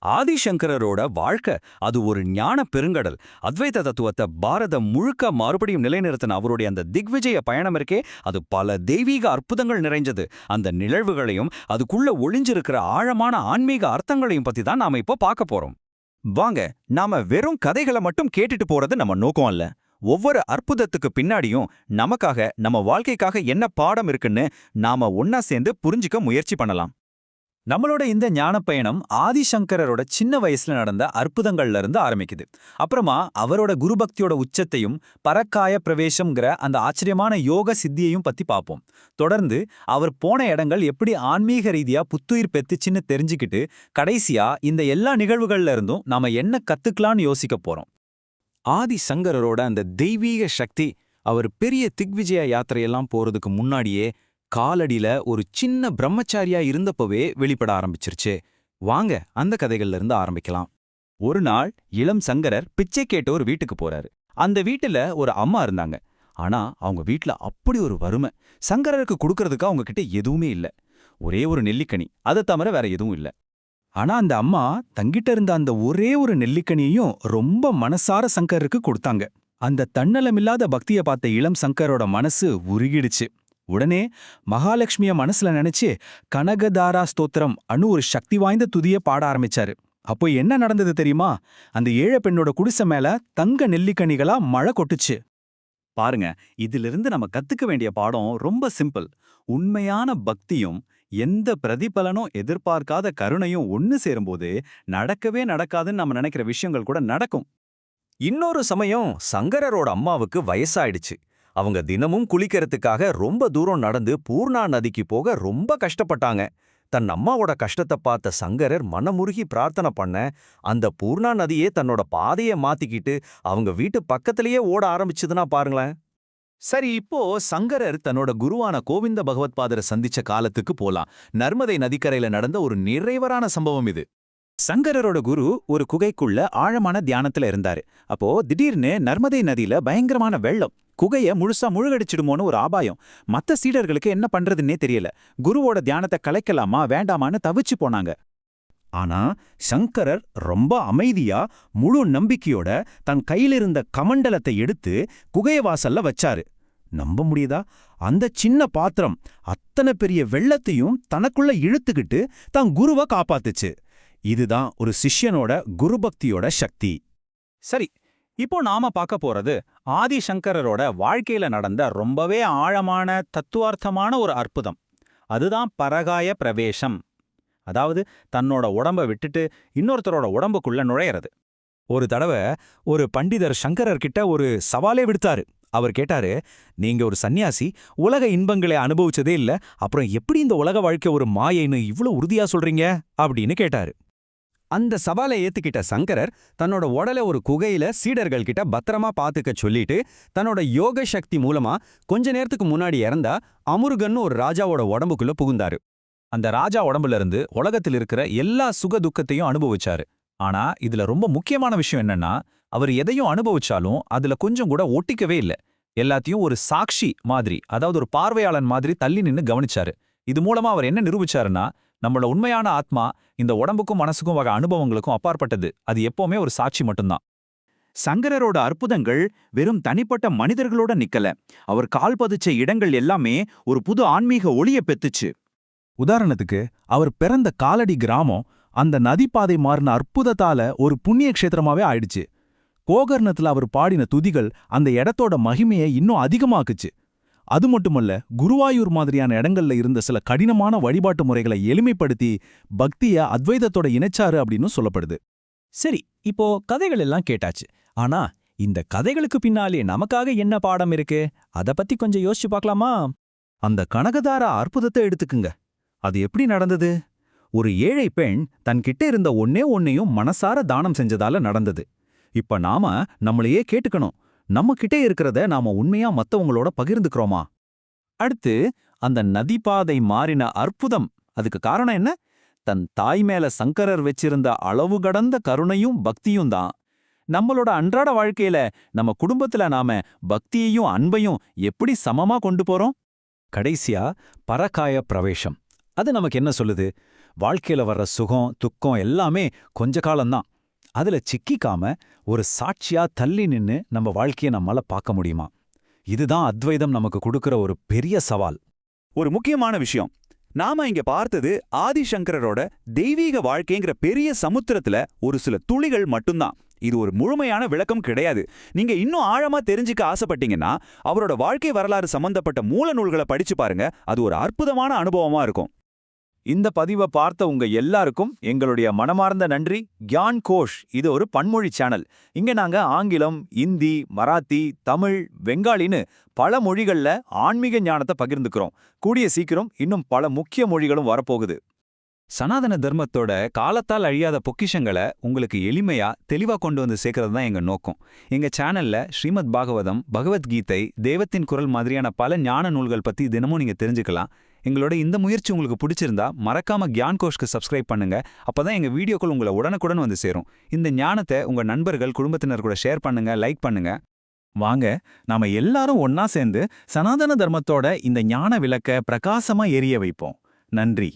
ஆதிசங்கரரோட வாழ்க்கை அது ஒரு ஞான பெருங்கடல். அத்வைத தத்துவத்தை பாரதம் முழுக்க மறுபடியும் நிலைநிறுத்தின அவருடைய அந்த திக்விஜய பயணம் இருக்கே, அது பல தெய்வீக அற்புதங்கள் நிறைஞ்சது. அந்த நிகழ்வுகளையும் அதுக்குள்ள ஒளிஞ்சிருக்கிற ஆழமான ஆன்மீக அர்த்தங்களையும் பத்தி தான் நாம இப்போ பார்க்க போறோம். வாங்க, நாம வெறும் கதைகளை மட்டும் கேட்டுட்டு போறது நம்ம நோக்கம் அல்ல. ஒவ்வொரு அற்புதத்துக்கு பின்னாடியும் நமக்காக, நம்ம வாழ்க்கைக்காக என்ன பாடம் இருக்குன்னு நாம ஒன்னா சேர்ந்து புரிஞ்சுக்க முயற்சி பண்ணலாம். நம்மளோட இந்த ஞானப் பயணம் ஆதிசங்கரரோட சின்ன வயசுல நடந்த அற்புதங்கள்ல இருந்து ஆரம்பிக்குது. அப்புறமா அவரோட குருபக்தியோட உச்சத்தையும் பரக்காய பிரவேசம்ங்கிற அந்த ஆச்சரியமான யோக சித்தியையும் பத்தி பார்ப்போம். தொடர்ந்து அவர் போன இடங்கள் எப்படி ஆன்மீக ரீதியா புத்துயிர் பெத்துச்சுன்னு தெரிஞ்சுக்கிட்டு கடைசியா இந்த எல்லா நிகழ்வுகள்ல இருந்தும் நாம என்ன கத்துக்கலாம்னு யோசிக்க போறோம். ஆதிசங்கரரோட அந்த தெய்வீக சக்தி அவர் பெரிய திக்விஜய யாத்திரையெல்லாம் போறதுக்கு முன்னாடியே காலடியில ஒரு சின்ன பிரம்மச்சாரியா இருந்தப்பவே வெளிப்பட ஆரம்பிச்சிருச்சு. வாங்க அந்த கதைகள்ல இருந்து ஆரம்பிக்கலாம். ஒரு நாள் இளம் சங்கரர் பிச்சை கேட்டு ஒரு வீட்டுக்கு போறாரு. அந்த வீட்டுல ஒரு அம்மா இருந்தாங்க. ஆனா அவங்க வீட்ல அப்படி ஒரு வறுமை. சங்கரருக்கு கொடுக்கறதுக்கு அவங்க கிட்ட எதுவுமே இல்ல. ஒரே ஒரு நெல்லிக்கனி, அதை தவிர வேற எதுவும் இல்ல. ஆனா அந்த அம்மா தங்கிட்ட இருந்த அந்த ஒரே ஒரு நெல்லிக்கனியையும் ரொம்ப மனசார சங்கருக்கு கொடுத்தாங்க. அந்த தன்னலமில்லாத பக்தியை பார்த்த இளம் சங்கரோட மனசு உருகிடுச்சு. உடனே மகாலட்சுமிய மனசுல நினைச்சு கனகதாரா ஸ்தோத்திரம் ஒரு சக்தி வாய்ந்த துதிய பாட ஆரம்பிச்சாரு. அப்போ என்ன நடந்தது தெரியுமா? அந்த ஏழை பெண்ணோட குடிசை மேல தங்க நெல்லிக்கனிகளா மழை கொட்டுச்சு. பாருங்க, இதிலிருந்து நம்ம கத்துக்க வேண்டிய பாடம் ரொம்ப சிம்பிள். உண்மையான பக்தியும் எந்த பிரதிபலனும் எதிர்பார்க்காத கருணையும் ஒன்னு சேரும்போது நடக்கவே நடக்காதுன்னு நம்ம நினைக்கிற விஷயங்கள் கூட நடக்கும். இன்னொரு சமயம் சங்கரரோட அம்மாவுக்கு வயசாயிடுச்சு. அவங்க தினமும் குளிக்கிறதுக்காக ரொம்ப தூரம் நடந்து பூர்ணா நதிக்கு போக ரொம்ப கஷ்டப்பட்டாங்க. தன் அம்மாவோட கஷ்டத்தை பார்த்த சங்கரர் மனமுருகி பிரார்த்தனை பண்ண அந்த பூர்ணா நதியே தன்னோட பாதையை மாத்திக்கிட்டு அவங்க வீட்டு பக்கத்திலேயே ஓட ஆரம்பிச்சதுன்னா பாருங்களேன். சரி, இப்போ சங்கரர் தன்னோட குருவான கோவிந்த பகவத்பாதரை சந்திச்ச காலத்துக்கு போலாம். நர்மதை நதிக்கரையில நடந்த ஒரு நிறைவரான சம்பவம் இது. சங்கரரோட குரு ஒரு குகைக்குள்ள ஆழமான தியானத்துல இருந்தாரு. அப்போ திடீர்னு நர்மதை நதியில பயங்கரமான வெள்ளம் குகைய முழுசா முழுகடிச்சிடுமோன்னு ஒரு ஆபாயம். மத்த சீடர்களுக்கு என்ன பண்றதுன்னே தெரியல. குருவோட தியானத்தை கலைக்கலாமா வேண்டாமான்னு தவிச்சு போனாங்க. ஆனா சங்கரர் ரொம்ப அமைதியா முழு நம்பிக்கையோட தன் கையிலிருந்த கமண்டலத்தை எடுத்து குகைய வாசல்ல வச்சாரு. நம்ப முடியுதா? அந்த சின்ன பாத்திரம் அத்தனை பெரிய வெள்ளத்தையும் தனக்குள்ள இழுத்துக்கிட்டு தன் குருவை காப்பாத்துச்சு. இதுதான் ஒரு சிஷ்யனோட குருபக்தியோட சக்தி. சரி, இப்போ நாம பார்க்க போறது ஆதிசங்கரரோட வாழ்க்கையில நடந்த ரொம்பவே ஆழமான தத்துவார்த்தமான ஒரு அற்புதம். அதுதான் பரகாய பிரவேசம். அதாவது தன்னோட உடம்ப விட்டுட்டு இன்னொருத்தரோட உடம்புக்குள்ள நுழையிறது. ஒரு தடவை ஒரு பண்டிதர் சங்கரர்கிட்ட ஒரு சவாலே விடுத்தாரு. அவர் கேட்டாரு, நீங்க ஒரு சந்நியாசி, உலக இன்பங்களை அனுபவிச்சதே இல்ல, அப்புறம் எப்படி இந்த உலக வாழ்க்கை ஒரு மாயைன்னு இவ்வளவு உறுதியா சொல்றீங்க அப்படின்னு கேட்டாரு. அந்த சவாலை ஏத்துக்கிட்ட சங்கரர் தன்னோட உடலை ஒரு குகையில சீடர்கள் கிட்ட பத்திரமா பாத்துக்க சொல்லிட்டு தன்னோட யோக சக்தி மூலமா கொஞ்ச நேரத்துக்கு முன்னாடி இறந்தா அமுருகன்னு ஒரு ராஜாவோட உடம்புக்குள்ள புகுந்தாரு. அந்த ராஜா உடம்புல இருந்து உலகத்தில் இருக்கிற எல்லா சுக துக்கத்தையும் அனுபவிச்சாரு. ஆனா இதுல ரொம்ப முக்கியமான விஷயம் என்னன்னா, அவர் எதையும் அனுபவிச்சாலும் அதுல கொஞ்சம் கூட ஒட்டிக்கவே இல்ல. எல்லாத்தையும் ஒரு சாட்சி மாதிரி, அதாவது ஒரு பார்வையாளன் மாதிரி தள்ளி நின்னு கவனிச்சாரு. இது மூலமா அவர் என்ன நிரூபிச்சாருன்னா, நம்மளோட உண்மையான ஆத்மா இந்த உடம்புக்கும் மனசுக்கும் வகை அனுபவங்களுக்கும் அப்பாற்பட்டது. அது எப்பவுமே ஒரு சாட்சி மட்டும்தான். சங்கரரோட அற்புதங்கள் வெறும் தனிப்பட்ட மனிதர்களோட நிக்கல. அவர் கால் பதிச்ச இடங்கள் எல்லாமே ஒரு புது ஆன்மீக ஒளிய பெத்துச்சு. உதாரணத்துக்கு, அவர் பிறந்த காலடி கிராமம் அந்த நதிப்பாதை மாறின அற்புதத்தால ஒரு புண்ணிய க்ஷேத்திரமாவே ஆயிடுச்சு. கோகர்ணத்துல அவர் பாடின துதிகள் அந்த இடத்தோட மகிமையை இன்னும் அதிகமாக்குச்சு. அது மட்டுமல்ல, குருவாயூர் மாதிரியான இடங்கள்ல இருந்த சில கடினமான வழிபாட்டு முறைகளை எளிமைப்படுத்தி பக்திய அத்வைதத்தோட இணைச்சாரு அப்படின்னு சொல்லப்படுது. சரி, இப்போ கதைகள் எல்லாம் கேட்டாச்சு. ஆனா இந்த கதைகளுக்கு பின்னாலே நமக்காக என்ன பாடம் இருக்கு, அத பத்தி கொஞ்சம் யோசிச்சு பார்க்கலாமா? அந்த கனகதாரா அற்புதத்தை எடுத்துக்குங்க. அது எப்படி நடந்தது? ஒரு ஏழை பெண் தன்கிட்ட இருந்த ஒன்னையும் மனசார தானம் செஞ்சதால நடந்தது. இப்ப நாம நம்மளையே கேட்டுக்கணும், நம்ம கிட்டே இருக்கிறத நாம உண்மையா மத்தவங்களோட பகிர்ந்துக்கிறோமா? அடுத்து, அந்த நதிப்பாதை மாறின அற்புதம், அதுக்கு காரணம் என்ன? தன் தாய் மேல சங்கரர் வச்சிருந்த அளவு கடந்த கருணையும் பக்தியும் தான். நம்மளோட அன்றாட வாழ்க்கையில நம்ம குடும்பத்துல நாம பக்தியையும் அன்பையும் எப்படி சமமா கொண்டு போறோம்? கடைசியா பரகாய பிரவேசம். அது நமக்கு என்ன சொல்லுது? வாழ்க்கையில வர்ற சுகம் துக்கம் எல்லாமே கொஞ்ச காலம்தான். அதுல சிக்கிக்காம ஒரு சாட்சியா தள்ளி நின்னு நம்ம வாழ்க்கைய நம்மால பார்க்க முடியுமா? இதுதான் அத்வைதம் நமக்கு கொடுக்கிற ஒரு பெரிய சவால். ஒரு முக்கியமான விஷயம், நாம இங்க பார்த்தது ஆதிசங்கரரோட தெய்வீக வாழ்க்கைங்கிற பெரிய சமுத்திரத்துல ஒரு சில துளிகள் மட்டும்தான். இது ஒரு முழுமையான விளக்கம் கிடையாது. நீங்க இன்னும் ஆழமா தெரிஞ்சுக்க ஆசைப்பட்டீங்கன்னா அவரோட வாழ்க்கை வரலாறு சம்பந்தப்பட்ட மூல நூல்களை படிச்சு பாருங்க. அது ஒரு அற்புதமான அனுபவமா இருக்கும். இந்த பதிவை பார்த்த உங்க எல்லாருக்கும் எங்களுடைய மனமார்ந்த நன்றி. கியான் கோஷ் இது ஒரு பன்மொழி சேனல். இங்க நாங்க ஆங்கிலம், இந்தி, மராத்தி, தமிழ், வெங்காலின்னு பல மொழிகள்ல ஆன்மீக ஞானத்தை பகிர்ந்துக்கிறோம். கூடிய சீக்கிரம் இன்னும் பல முக்கிய மொழிகளும் வரப்போகுது. சனாதன தர்மத்தோட காலத்தால் அழியாத பொக்கிஷங்களை உங்களுக்கு எளிமையா தெளிவா கொண்டு வந்து சேர்க்கறது தான் எங்க நோக்கம். எங்க சேனல்ல ஸ்ரீமத் பாகவதம், பகவத்கீதை, தேவத்தின் குரல் மாதிரியான பல ஞான நூல்கள் பத்தி தினமும் நீங்க தெரிஞ்சுக்கலாம். எங்களோட இந்த முயற்சி உங்களுக்கு பிடிச்சிருந்தா மறக்காம கியான் கோஷ்க்கு சப்ஸ்கிரைப் பண்ணுங்க. அப்பதான் எங்க வீடியோக்கள் உங்களை உடனுக்குடன் வந்து சேரும். இந்த ஞானத்தை உங்க நண்பர்கள், குடும்பத்தினர் கூட ஷேர் பண்ணுங்க, லைக் பண்ணுங்க. வாங்க, நாம எல்லாரும் ஒன்னா சேர்ந்து சனாதன தர்மத்தோட இந்த ஞான விளக்க பிரகாசமா எரிய வைப்போம். நன்றி.